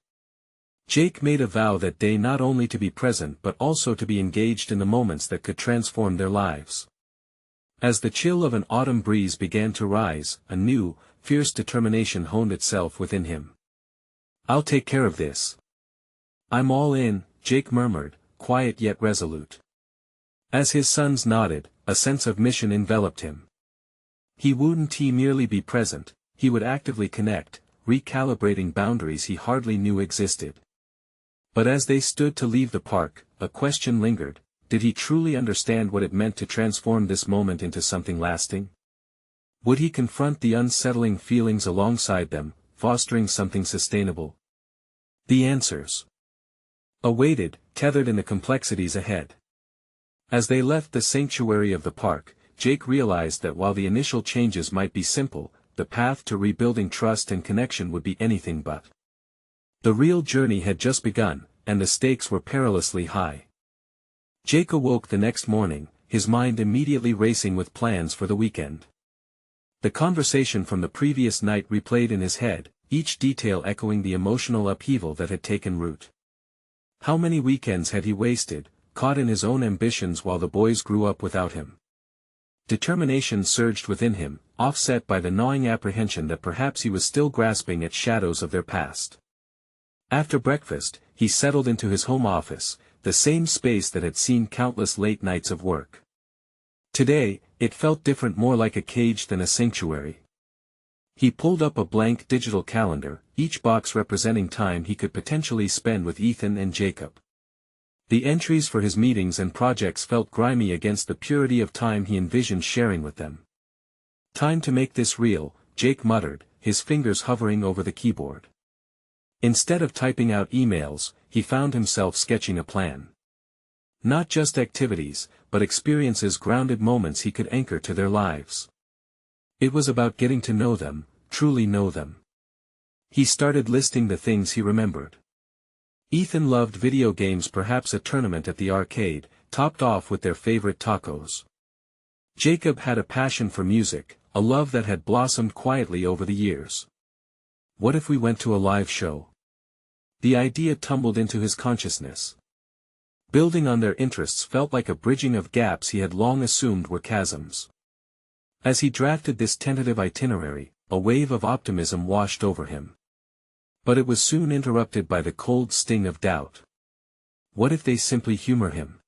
Jake made a vow that day not only to be present but also to be engaged in the moments that could transform their lives. As the chill of an autumn breeze began to rise, a new, fierce determination honed itself within him. "I'll take care of this. I'm all in," Jake murmured, quiet yet resolute. As his sons nodded, a sense of mission enveloped him. He wouldn't merely be present, he would actively connect, recalibrating boundaries he hardly knew existed. But as they stood to leave the park, a question lingered: did he truly understand what it meant to transform this moment into something lasting? Would he confront the unsettling feelings alongside them, fostering something sustainable? The answers awaited, tethered in the complexities ahead. As they left the sanctuary of the park, Jake realized that while the initial changes might be simple, the path to rebuilding trust and connection would be anything but. The real journey had just begun, and the stakes were perilously high. Jake awoke the next morning, his mind immediately racing with plans for the weekend. The conversation from the previous night replayed in his head, each detail echoing the emotional upheaval that had taken root. How many weekends had he wasted, caught in his own ambitions while the boys grew up without him? Determination surged within him, offset by the gnawing apprehension that perhaps he was still grasping at shadows of their past. After breakfast, he settled into his home office, the same space that had seen countless late nights of work. Today, it felt different, more like a cage than a sanctuary. He pulled up a blank digital calendar, each box representing time he could potentially spend with Ethan and Jacob. The entries for his meetings and projects felt grimy against the purity of time he envisioned sharing with them. "Time to make this real," Jake muttered, his fingers hovering over the keyboard. Instead of typing out emails, he found himself sketching a plan. Not just activities, but experiences, grounded moments he could anchor to their lives. It was about getting to know them, truly know them. He started listing the things he remembered. Ethan loved video games, perhaps a tournament at the arcade, topped off with their favorite tacos. Jacob had a passion for music, a love that had blossomed quietly over the years. What if we went to a live show? The idea tumbled into his consciousness. Building on their interests felt like a bridging of gaps he had long assumed were chasms. As he drafted this tentative itinerary, a wave of optimism washed over him. But it was soon interrupted by the cold sting of doubt. What if they simply humor him?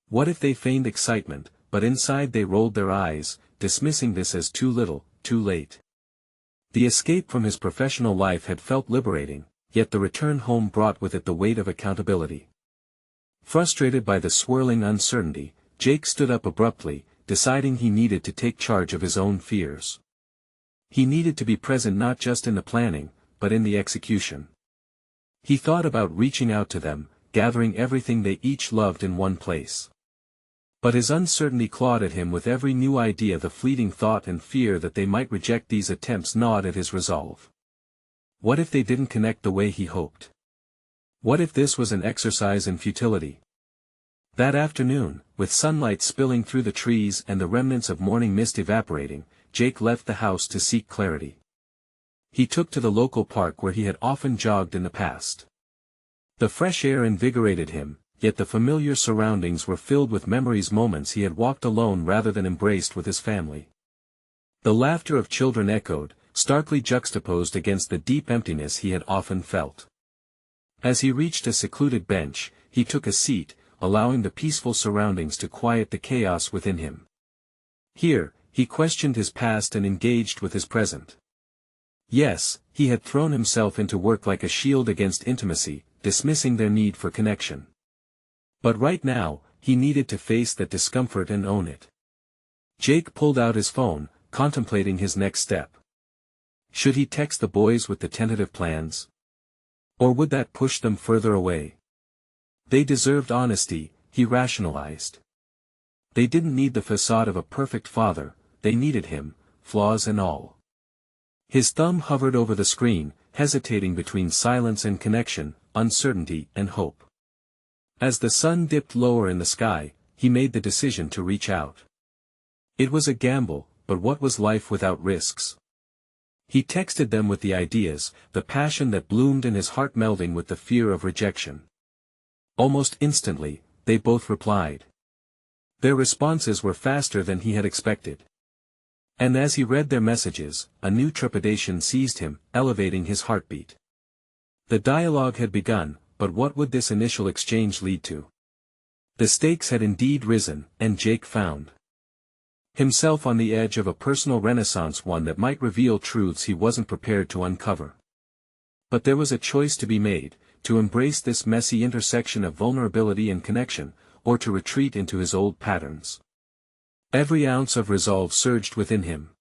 What if they feigned excitement, but inside they rolled their eyes, dismissing this as too little, too late? The escape from his professional life had felt liberating, yet the return home brought with it the weight of accountability. Frustrated by the swirling uncertainty, Jake stood up abruptly, deciding he needed to take charge of his own fears. He needed to be present not just in the planning, but in the execution. He thought about reaching out to them, gathering everything they each loved in one place. But his uncertainty clawed at him with every new idea. The fleeting thought and fear that they might reject these attempts gnawed at his resolve. What if they didn't connect the way he hoped? What if this was an exercise in futility? That afternoon, with sunlight spilling through the trees and the remnants of morning mist evaporating, Jake left the house to seek clarity. He took to the local park where he had often jogged in the past. The fresh air invigorated him, yet the familiar surroundings were filled with memories, moments he had walked alone rather than embraced with his family. The laughter of children echoed, starkly juxtaposed against the deep emptiness he had often felt. As he reached a secluded bench, he took a seat, allowing the peaceful surroundings to quiet the chaos within him. Here, he questioned his past and engaged with his present. Yes, he had thrown himself into work like a shield against intimacy, dismissing their need for connection. But right now, he needed to face that discomfort and own it. Jake pulled out his phone, contemplating his next step. Should he text the boys with the tentative plans? Or would that push them further away? They deserved honesty, he rationalized. They didn't need the facade of a perfect father, they needed him, flaws and all. His thumb hovered over the screen, hesitating between silence and connection, uncertainty and hope. As the sun dipped lower in the sky, he made the decision to reach out. It was a gamble, but what was life without risks? He texted them with the ideas, the passion that bloomed in his heart melding with the fear of rejection. Almost instantly, they both replied. Their responses were faster than he had expected. And as he read their messages, a new trepidation seized him, elevating his heartbeat. The dialogue had begun, but what would this initial exchange lead to? The stakes had indeed risen, and Jake found himself on the edge of a personal renaissance, one that might reveal truths he wasn't prepared to uncover. But there was a choice to be made, to embrace this messy intersection of vulnerability and connection, or to retreat into his old patterns. Every ounce of resolve surged within him.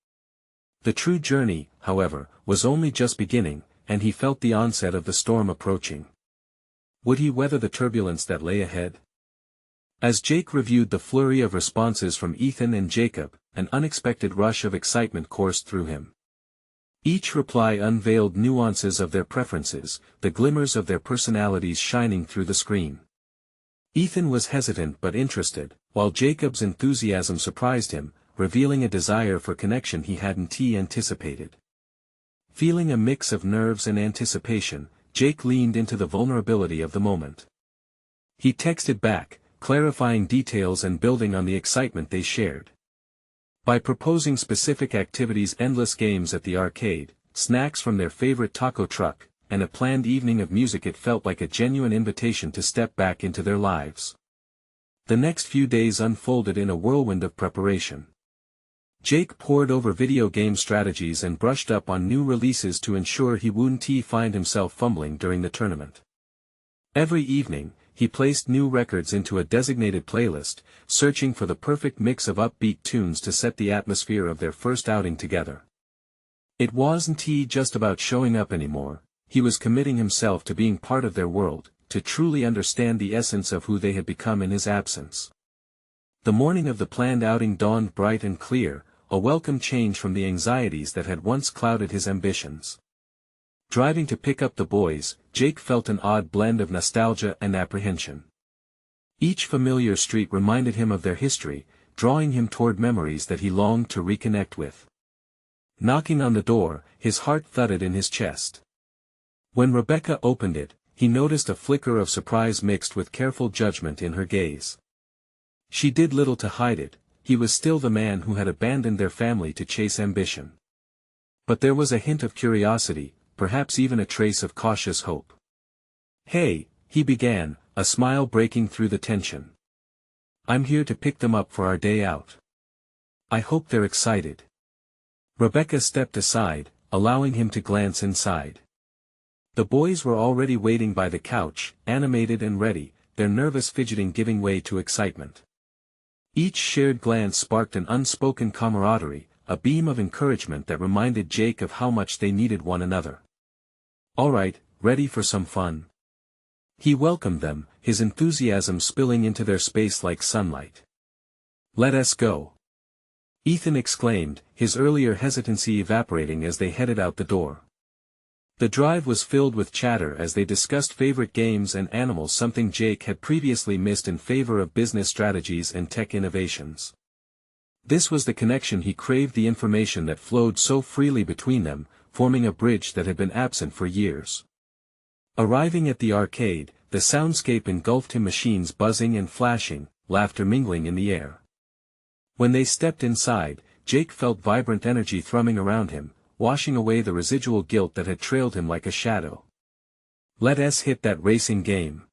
The true journey, however, was only just beginning, and he felt the onset of the storm approaching. Would he weather the turbulence that lay ahead? As Jake reviewed the flurry of responses from Ethan and Jacob, an unexpected rush of excitement coursed through him. Each reply unveiled nuances of their preferences, the glimmers of their personalities shining through the screen. Ethan was hesitant but interested, while Jacob's enthusiasm surprised him, revealing a desire for connection he hadn't anticipated. Feeling a mix of nerves and anticipation, Jake leaned into the vulnerability of the moment. He texted back, clarifying details and building on the excitement they shared. By proposing specific activities, endless games at the arcade, snacks from their favorite taco truck, and a planned evening of music, it felt like a genuine invitation to step back into their lives. The next few days unfolded in a whirlwind of preparation. Jake pored over video game strategies and brushed up on new releases to ensure he wouldn't find himself fumbling during the tournament. Every evening, he placed new records into a designated playlist, searching for the perfect mix of upbeat tunes to set the atmosphere of their first outing together. It wasn't just about showing up anymore, he was committing himself to being part of their world, to truly understand the essence of who they had become in his absence. The morning of the planned outing dawned bright and clear, a welcome change from the anxieties that had once clouded his ambitions. Driving to pick up the boys, Jake felt an odd blend of nostalgia and apprehension. Each familiar street reminded him of their history, drawing him toward memories that he longed to reconnect with. Knocking on the door, his heart thudded in his chest. When Rebecca opened it, he noticed a flicker of surprise mixed with careful judgment in her gaze. She did little to hide it, he was still the man who had abandoned their family to chase ambition. But there was a hint of curiosity, perhaps even a trace of cautious hope. "Hey," he began, a smile breaking through the tension. "I'm here to pick them up for our day out. I hope they're excited." Rebecca stepped aside, allowing him to glance inside. The boys were already waiting by the couch, animated and ready, their nervous fidgeting giving way to excitement. Each shared glance sparked an unspoken camaraderie, a beam of encouragement that reminded Jake of how much they needed one another. "Alright, ready for some fun?" He welcomed them, his enthusiasm spilling into their space like sunlight. "Let us go," Ethan exclaimed, his earlier hesitancy evaporating as they headed out the door. The drive was filled with chatter as they discussed favorite games and animals, something Jake had previously missed in favor of business strategies and tech innovations. This was the connection he craved, the information that flowed so freely between them, forming a bridge that had been absent for years. Arriving at the arcade, the soundscape engulfed him, machines buzzing and flashing, laughter mingling in the air. When they stepped inside, Jake felt vibrant energy thrumming around him, washing away the residual guilt that had trailed him like a shadow. "Let us hit that racing game,"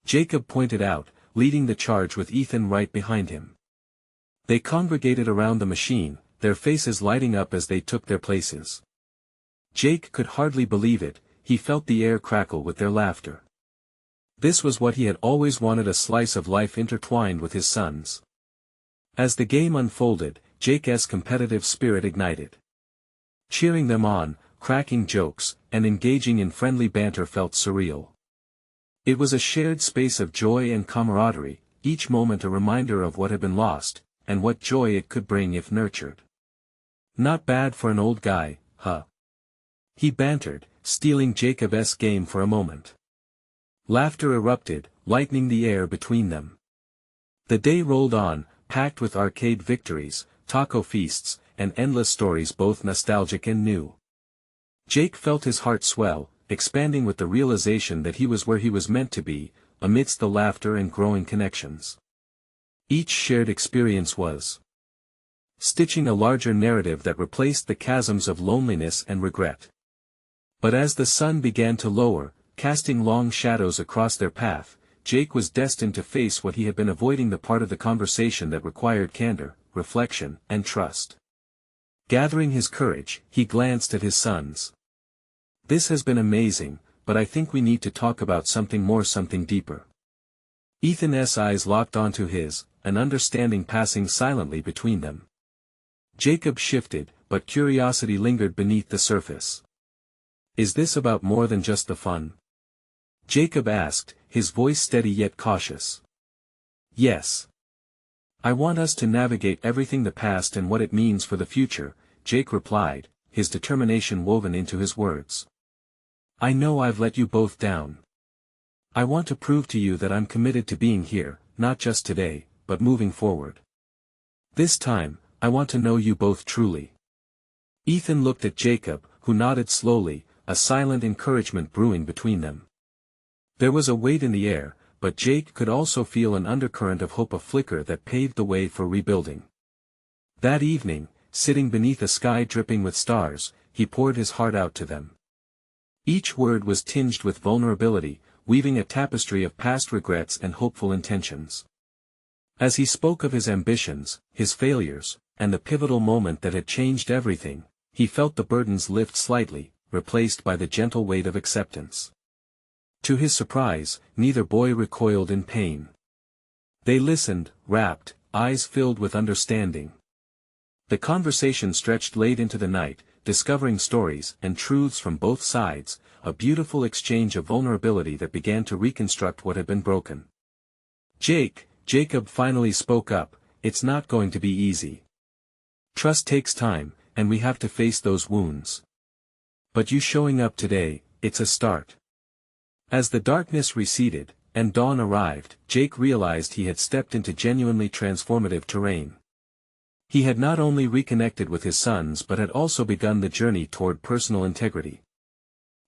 Jacob pointed out, leading the charge with Ethan right behind him. They congregated around the machine, their faces lighting up as they took their places. Jake could hardly believe it, he felt the air crackle with their laughter. This was what he had always wanted, a slice of life intertwined with his sons. As the game unfolded, Jake's competitive spirit ignited. Cheering them on, cracking jokes, and engaging in friendly banter felt surreal. It was a shared space of joy and camaraderie, each moment a reminder of what had been lost, and what joy it could bring if nurtured. "Not bad for an old guy, huh?" he bantered, stealing Jacob's game for a moment. Laughter erupted, lightening the air between them. The day rolled on, packed with arcade victories, taco feasts, and endless stories both nostalgic and new. Jake felt his heart swell, expanding with the realization that he was where he was meant to be, amidst the laughter and growing connections. Each shared experience was stitching a larger narrative that replaced the chasms of loneliness and regret. But as the sun began to lower, casting long shadows across their path, Jake was destined to face what he had been avoiding, the part of the conversation that required candor, reflection, and trust. Gathering his courage, he glanced at his sons. "This has been amazing, but I think we need to talk about something more, something deeper." Ethan's eyes locked onto his, an understanding passing silently between them. Jacob shifted, but curiosity lingered beneath the surface. "Is this about more than just the fun?" Jacob asked, his voice steady yet cautious. "Yes. I want us to navigate everything, the past and what it means for the future," Jake replied, his determination woven into his words. "I know I've let you both down. I want to prove to you that I'm committed to being here, not just today, but moving forward. This time, I want to know you both truly." Ethan looked at Jacob, who nodded slowly, a silent encouragement brewing between them. There was a weight in the air, but Jake could also feel an undercurrent of hope, a flicker that paved the way for rebuilding. That evening, sitting beneath a sky dripping with stars, he poured his heart out to them. Each word was tinged with vulnerability, weaving a tapestry of past regrets and hopeful intentions. As he spoke of his ambitions, his failures, and the pivotal moment that had changed everything, he felt the burdens lift slightly, replaced by the gentle weight of acceptance. To his surprise, neither boy recoiled in pain. They listened, rapt, eyes filled with understanding. The conversation stretched late into the night, discovering stories and truths from both sides, a beautiful exchange of vulnerability that began to reconstruct what had been broken. Jacob finally spoke up, "It's not going to be easy. Trust takes time, and we have to face those wounds. But you showing up today, it's a start." As the darkness receded, and dawn arrived, Jake realized he had stepped into genuinely transformative terrain. He had not only reconnected with his sons but had also begun the journey toward personal integrity.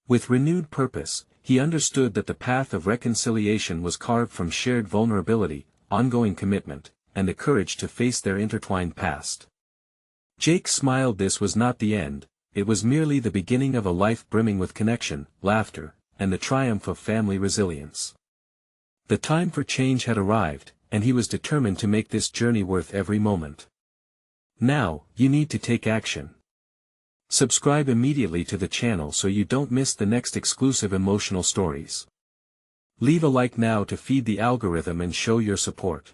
With renewed purpose, he understood that the path of reconciliation was carved from shared vulnerability, ongoing commitment, and the courage to face their intertwined past. Jake smiled. This was not the end, it was merely the beginning of a life brimming with connection, laughter, and the triumph of family resilience. The time for change had arrived, and he was determined to make this journey worth every moment. Now, you need to take action. Subscribe immediately to the channel so you don't miss the next exclusive emotional stories. Leave a like now to feed the algorithm and show your support.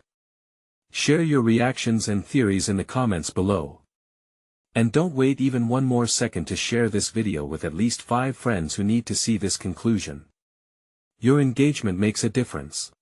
Share your reactions and theories in the comments below. And don't wait even one more second to share this video with at least 5 friends who need to see this conclusion. Your engagement makes a difference.